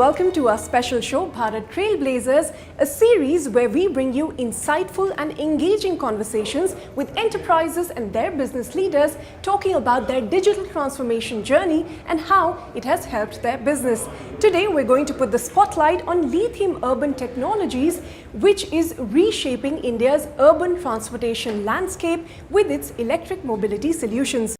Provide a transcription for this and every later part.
welcome to our special show, Bharat Trailblazers, a series where we bring you insightful and engaging conversations with enterprises and their business leaders talking about their digital transformation journey and how it has helped their business. Today, we're going to put the spotlight on Lithium Urban Technologies, which is reshaping India's urban transportation landscape with its electric mobility solutions.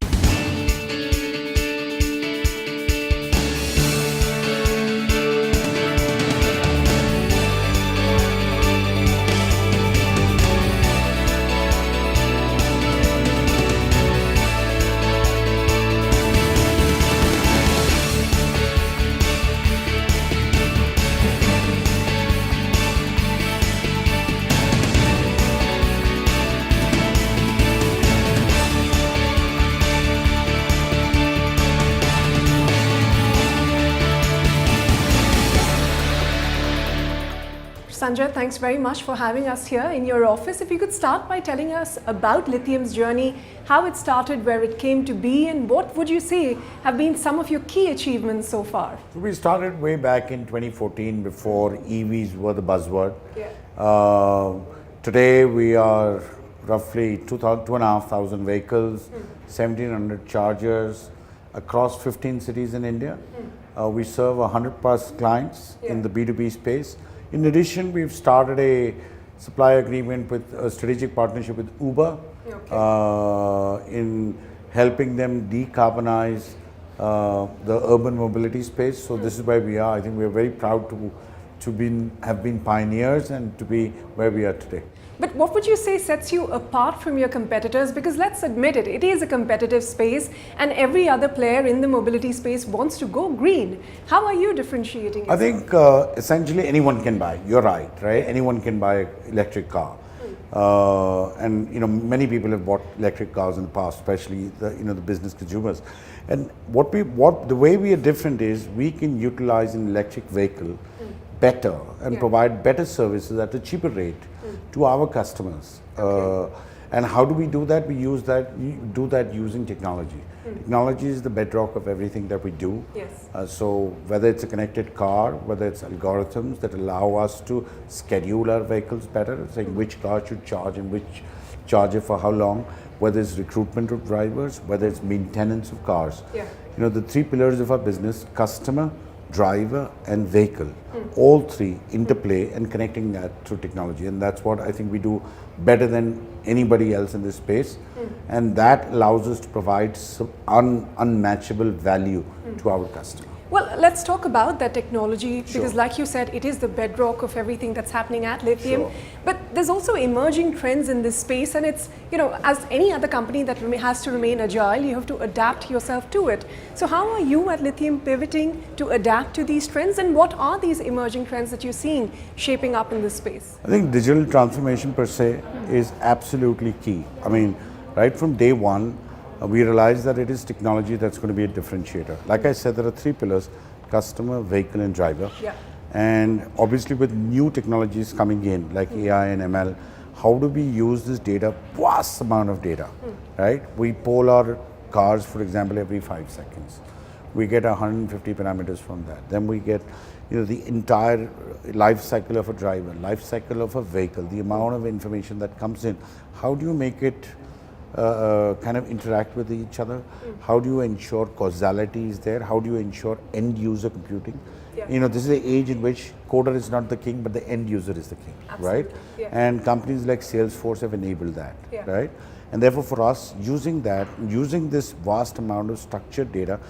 Sanjay, thanks very much for having us here in your office. If you could start by telling us about Lithium's journey, how it started, where it came to be, and what would you say have been some of your key achievements so far? So we started way back in 2014 before EVs were the buzzword. Today we are roughly 2,500 vehicles, 1,700 chargers across 15 cities in India. We serve 100 plus clients in the B2B space. In addition, we've started a supply agreement with a strategic partnership with Uber in helping them decarbonize the urban mobility space. So this is where we are. I think we're very proud to have been pioneers and to be where we are today. But what would you say sets you apart from your competitors? Because let's admit it, it is a competitive space and every other player in the mobility space wants to go green. How are you differentiating yourself? I think essentially anyone can buy. You're right? Anyone can buy an electric car. And many people have bought electric cars in the past, especially the business consumers. And the way we are different is we can utilize an electric vehicle better and provide better services at a cheaper rate to our customers. And how do we do that? We do that using technology. Technology is the bedrock of everything that we do. So whether it's a connected car, whether it's algorithms that allow us to schedule our vehicles better, saying which car should charge and which charger for how long, whether it's recruitment of drivers, whether it's maintenance of cars. The three pillars of our business: customer, driver and vehicle, all three interplay and connecting that through technology, and that's what I think we do better than anybody else in this space, and that allows us to provide some unmatchable value to our customer. Well, let's talk about that technology because like you said, it is the bedrock of everything that's happening at Lithium. But there's also emerging trends in this space, and it's, as any other company that has to remain agile, you have to adapt yourself to it. So how are you at Lithium pivoting to adapt to these trends, and what are these emerging trends that you're seeing shaping up in this space? I think digital transformation per se is absolutely key. I mean, right from day one, we realize that it is technology that's going to be a differentiator. Like I said, there are three pillars: customer, vehicle and driver. And obviously with new technologies coming in like AI and ML, how do we use this data, vast amount of data, right? We poll our cars, for example, every 5 seconds. We get 150 parameters from that. Then we get the entire life cycle of a driver, life cycle of a vehicle, the amount of information that comes in. How do you make it kind of interact with each other? How do you ensure causality is there? How do you ensure end user computing? This is the age in which coder is not the king, but the end user is the king, right? And companies like Salesforce have enabled that, right? And therefore for us, using this vast amount of structured data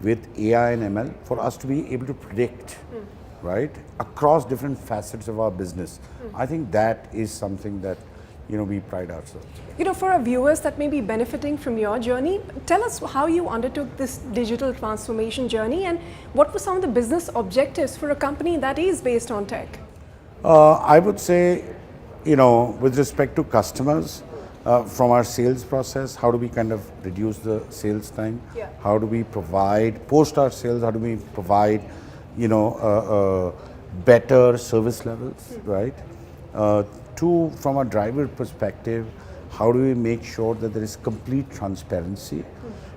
with AI and ML, for us to be able to predict, right, across different facets of our business, I think that is something that we pride ourselves. For our viewers that may be benefiting from your journey, tell us how you undertook this digital transformation journey and what were some of the business objectives for a company that is based on tech? I would say, with respect to customers, from our sales process, how do we kind of reduce the sales time? How do we provide, post our sales, how do we provide, better service levels, right? Two, from a driver perspective, how do we make sure that there is complete transparency?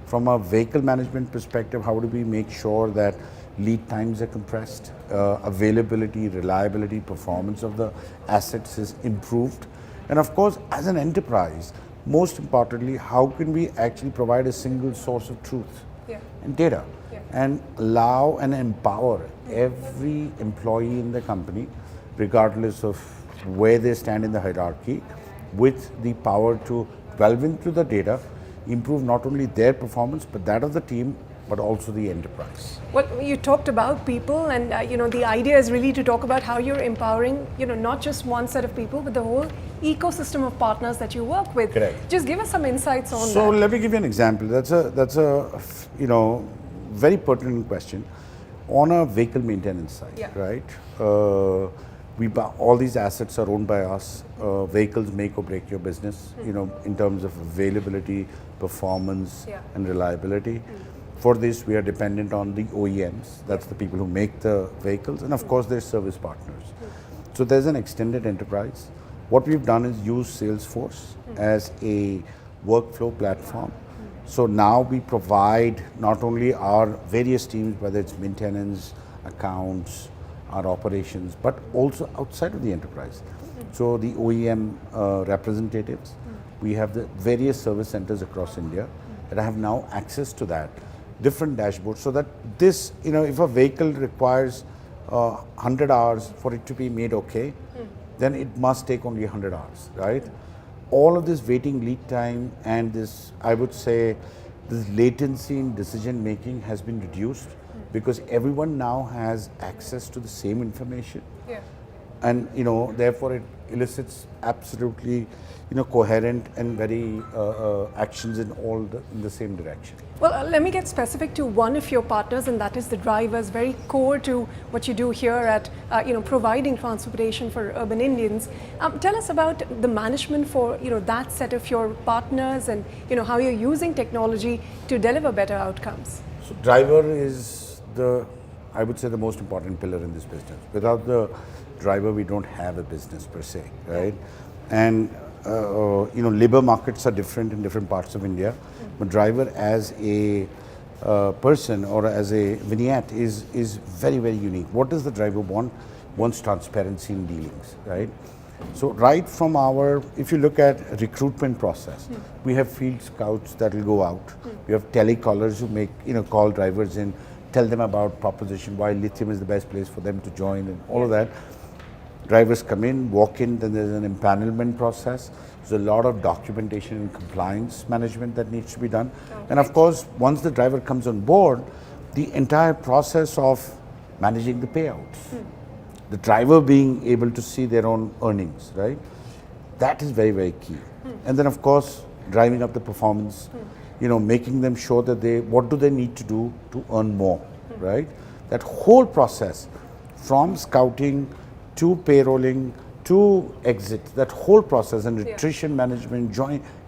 From a vehicle management perspective, how do we make sure that lead times are compressed, availability, reliability, performance of the assets is improved. And of course, as an enterprise, most importantly, how can we actually provide a single source of truth and data and allow and empower every employee in the company, regardless of where they stand in the hierarchy, with the power to delve into the data, improve not only their performance, but that of the team, but also the enterprise. Well, you talked about people, and the idea is really to talk about how you're empowering, not just one set of people, but the whole ecosystem of partners that you work with. Correct. Just give us some insights on that. So let me give you an example. That's a very pertinent question. On a vehicle maintenance side, right? All these assets are owned by us. Vehicles make or break your business, in terms of availability, performance, and reliability. For this, we are dependent on the OEMs. That's the people who make the vehicles, and of course, their service partners. So there's an extended enterprise. What we've done is use Salesforce as a workflow platform. So now we provide not only our various teams, whether it's maintenance, accounts, our operations, but also outside of the enterprise. So the OEM representatives, we have the various service centers across India that have now access to that, different dashboards, so that this, if a vehicle requires 100 hours for it to be made okay, then it must take only 100 hours, right? All of this waiting lead time and this, I would say, this latency in decision making has been reduced because everyone now has access to the same information. And therefore it elicits absolutely coherent and very actions in the same direction. Well, let me get specific to one of your partners, and that is the drivers, very core to what you do here at providing transportation for urban Indians. Tell us about the management for that set of your partners, and how you're using technology to deliver better outcomes. So driver is I would say the most important pillar in this business. Without the driver, we don't have a business per se, right? And labor markets are different in different parts of India, but driver as a person or as a vignette is very, very unique. What does the driver want? Wants transparency in dealings, right? So right from if you look at recruitment process, we have field scouts that will go out. We have telecallers who call drivers in, tell them about proposition, why lithium is the best place for them to join, and all of that. Drivers come in, walk in, then there's an empanelment process. There's a lot of documentation and compliance management that needs to be done. And of course, once the driver comes on board, the entire process of managing the payouts, the driver being able to see their own earnings, right? That is very, very key. And then of course, driving up the performance, making them sure that what do they need to do to earn more, right? That whole process from scouting to payrolling to exit, that whole process and attrition management,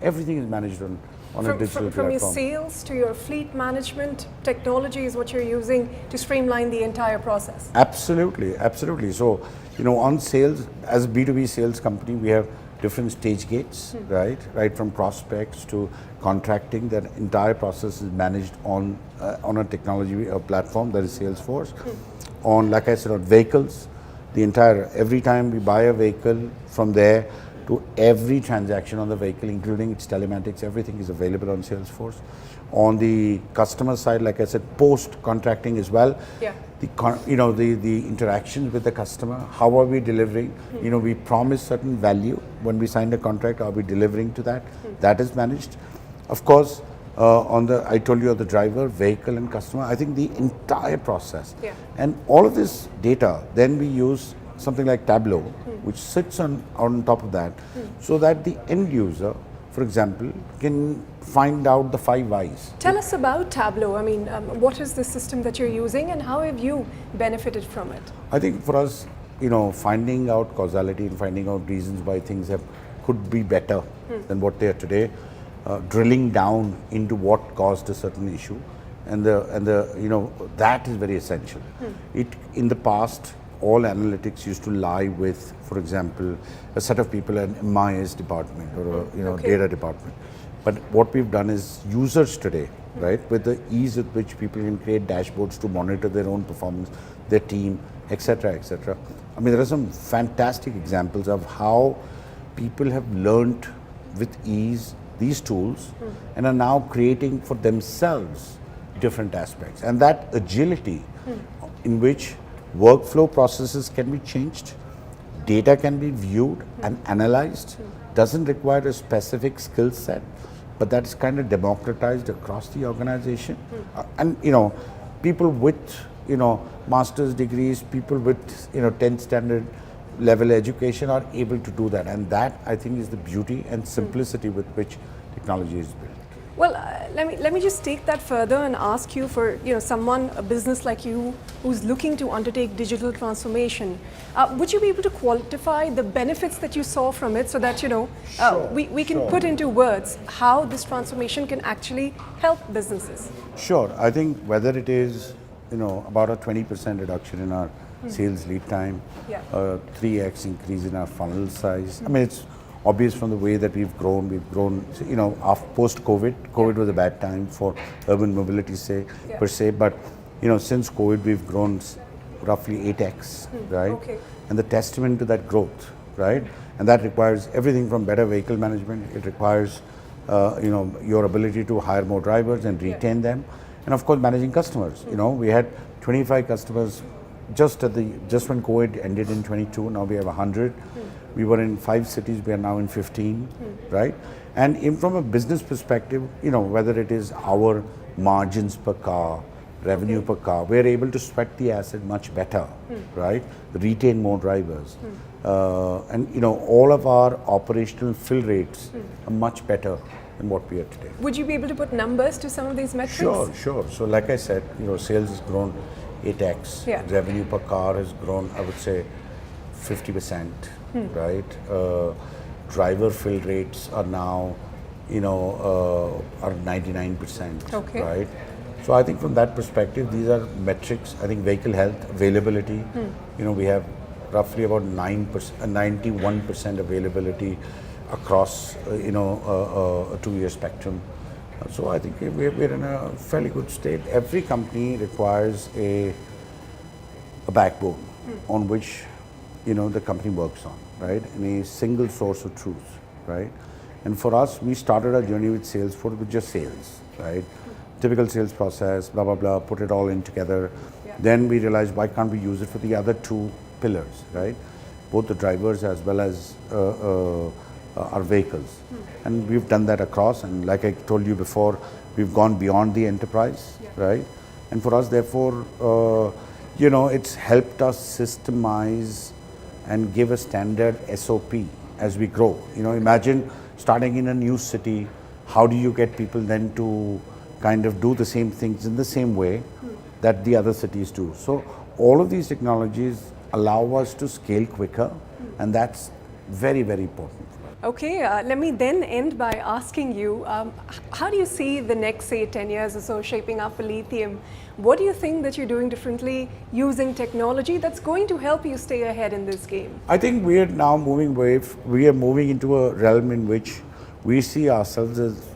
everything is managed on a digital platform. From your sales to your fleet management, technology is what you're using to streamline the entire process. Absolutely, absolutely. So, on sales, as a B2B sales company, we have different stage gates, right from prospects to contracting. That entire process is managed on a technology platform, that is Salesforce. On, like I said, on vehicles, every time we buy a vehicle, from there to every transaction on the vehicle, including its telematics, everything is available on Salesforce. On the customer side, like I said, post contracting as well. The interactions with the customer, how are we delivering? We promise certain value when we sign the contract. Are we delivering to that? That is managed. Of course, I told you of the driver, vehicle, and customer. I think the entire process and all of this data, then we use something like Tableau, which sits on top of that, so that the end user, for example, can find out the 5 whys. Tell us about Tableau. I mean, what is the system that you're using, and how have you benefited from it? I think for us, finding out causality and finding out reasons why things could be better than what they are today, drilling down into what caused a certain issue, and that is very essential. In the past, all analytics used to lie with, for example, a set of people in MIS department or a data department. But what we've done is users today, right, with the ease with which people can create dashboards to monitor their own performance, their team, etc., etc. I mean, there are some fantastic examples of how people have learned with ease these tools and are now creating for themselves different aspects. And that agility in which workflow processes can be changed, data can be viewed and analyzed, doesn't require a specific skill set, but that is kind of democratized across the organization. And people with master's degrees, people with 10th standard level education are able to do that, and that I think is the beauty and simplicity with which technology is built. Well, let me just take that further and ask you, for someone, a business like you, who's looking to undertake digital transformation, would you be able to quantify the benefits that you saw from it, so that we can put into words how this transformation can actually help businesses? Sure. I think whether it is about a 20% reduction in our sales lead time, 3x increase in our funnel size. I mean, it's obvious from the way that we've grown. After post-COVID, COVID was a bad time for urban mobility per se, but since COVID we've grown roughly 8x, right? Okay. And the testament to that growth, right? And that requires everything from better vehicle management. It requires your ability to hire more drivers and retain them, and of course managing customers. We had 25 customers just when COVID ended in 22. Now we have 100. We were in 5 cities. We are now in 15, right? And from a business perspective, whether it is our margins per car, revenue per car, we're able to sweat the asset much better, right? Retain more drivers, and all of our operational fill rates are much better than what we are today. Would you be able to put numbers to some of these metrics? Sure. So like I said, sales has grown 8x. Revenue per car has grown, I would say, 50%, right? Driver fill rates are now, are 99%, right? So I think from that perspective, these are metrics. I think vehicle health, availability, we have roughly about 91% availability across, a 2-year spectrum. So I think we're in a fairly good state. Every company requires a backbone on which the company works on, right? And a single source of truth, right? And for us, we started our journey with Salesforce with just sales, right? Typical sales process, blah, blah, blah, put it all in together. Then we realized, why can't we use it for the other 2 pillars, right? Both the drivers as well as our vehicles. And we've done that across, and like I told you before, we've gone beyond the enterprise, right? And for us, therefore, it's helped us systemize and give a standard SOP as we grow. Imagine starting in a new city, how do you get people then to kind of do the same things in the same way that the other cities do? So all of these technologies allow us to scale quicker, and that's very, very important. Okay, let me then end by asking you, how do you see the next, say, 10 years or so shaping up for lithium? What do you think that you're doing differently using technology that's going to help you stay ahead in this game? I think we are now moving into a realm in which we see ourselves as,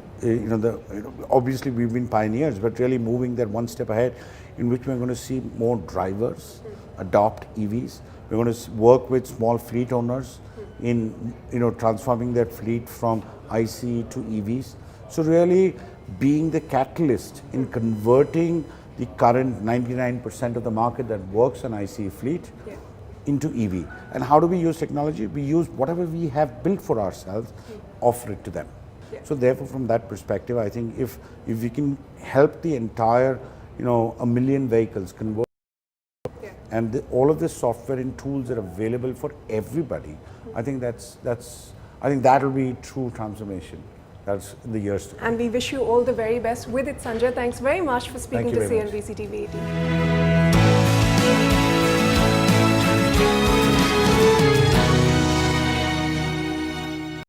obviously we've been pioneers, but really moving that one step ahead, in which we're going to see more drivers adopt EVs. We're going to work with small fleet owners in transforming their fleet from ICE to EVs. So really being the catalyst in converting the current 99% of the market that works on ICE fleet into EV. And how do we use technology? We use whatever we have built for ourselves, offer it to them. So therefore, from that perspective, I think if we can help the entire, 1 million vehicles convert, and all of this software and tools are available for everybody, I think that will be true transformation. That's in the years to come. And we wish you all the very best with it, Sanjay. Thanks very much for speaking to CNBC-TV18.